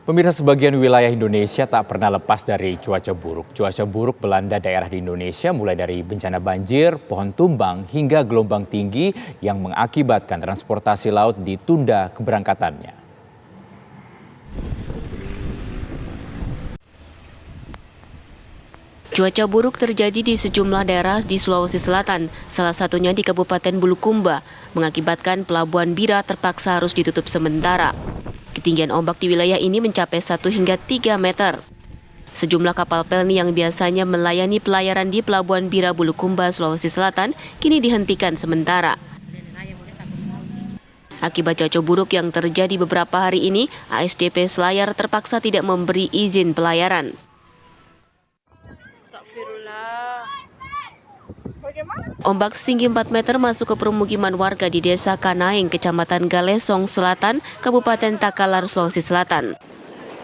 Pemirsa, sebagian wilayah Indonesia tak pernah lepas dari cuaca buruk. Cuaca buruk melanda daerah di Indonesia mulai dari bencana banjir, pohon tumbang, hingga gelombang tinggi yang mengakibatkan transportasi laut ditunda keberangkatannya. Cuaca buruk terjadi di sejumlah daerah di Sulawesi Selatan, salah satunya di Kabupaten Bulukumba, mengakibatkan Pelabuhan Bira terpaksa harus ditutup sementara. Ketinggian ombak di wilayah ini mencapai 1 hingga 3 meter. Sejumlah kapal pelni yang biasanya melayani pelayaran di Pelabuhan Bira Bulukumba, Sulawesi Selatan, kini dihentikan sementara. Akibat cuaca buruk yang terjadi beberapa hari ini, ASDP Selayar terpaksa tidak memberi izin pelayaran. Ombak setinggi 4 meter masuk ke permukiman warga di Desa Kanaing, Kecamatan Galesong Selatan, Kabupaten Takalar, Sulawesi Selatan.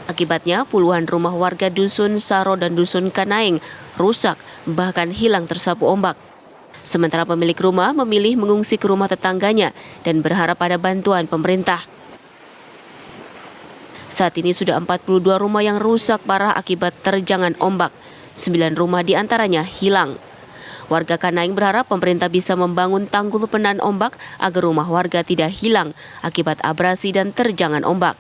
Akibatnya, puluhan rumah warga Dusun Saro dan Dusun Kanaing rusak, bahkan hilang tersapu ombak. Sementara pemilik rumah memilih mengungsi ke rumah tetangganya dan berharap ada bantuan pemerintah. Saat ini sudah 42 rumah yang rusak parah akibat terjangan ombak. 9 rumah diantaranya hilang. Warga Kanaing berharap pemerintah bisa membangun tanggul penahan ombak agar rumah warga tidak hilang akibat abrasi dan terjangan ombak.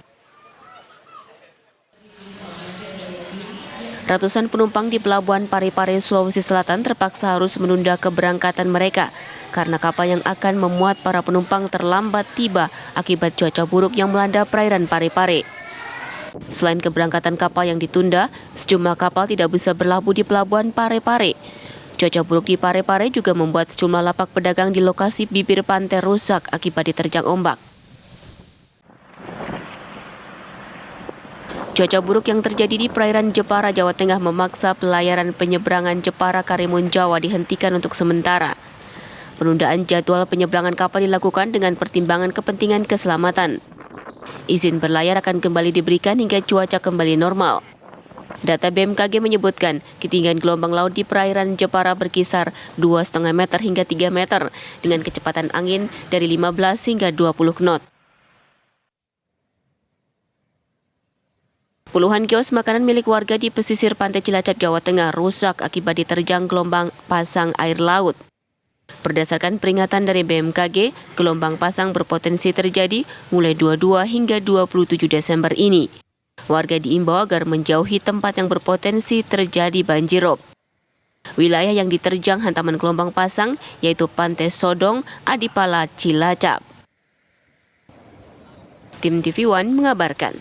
Ratusan penumpang di Pelabuhan Parepare, Sulawesi Selatan terpaksa harus menunda keberangkatan mereka karena kapal yang akan memuat para penumpang terlambat tiba akibat cuaca buruk yang melanda perairan Parepare. Selain keberangkatan kapal yang ditunda, sejumlah kapal tidak bisa berlabuh di Pelabuhan Parepare. Cuaca buruk di Parepare juga membuat sejumlah lapak pedagang di lokasi bibir pantai rusak akibat diterjang ombak. Cuaca buruk yang terjadi di perairan Jepara, Jawa Tengah memaksa pelayaran penyeberangan Jepara Karimun Jawa dihentikan untuk sementara. Penundaan jadwal penyeberangan kapal dilakukan dengan pertimbangan kepentingan keselamatan. Izin berlayar akan kembali diberikan hingga cuaca kembali normal. Data BMKG menyebutkan ketinggian gelombang laut di perairan Jepara berkisar 2,5 meter hingga 3 meter dengan kecepatan angin dari 15 hingga 20 knot. Puluhan kios makanan milik warga di pesisir pantai Cilacap, Jawa Tengah rusak akibat diterjang gelombang pasang air laut. Berdasarkan peringatan dari BMKG, gelombang pasang berpotensi terjadi mulai 22 hingga 27 Desember ini. Warga diimbau agar menjauhi tempat yang berpotensi terjadi banjirop. Wilayah yang diterjang hantaman gelombang pasang yaitu Pantai Sodong, Adipala, Cilacap. Tim TV One mengabarkan.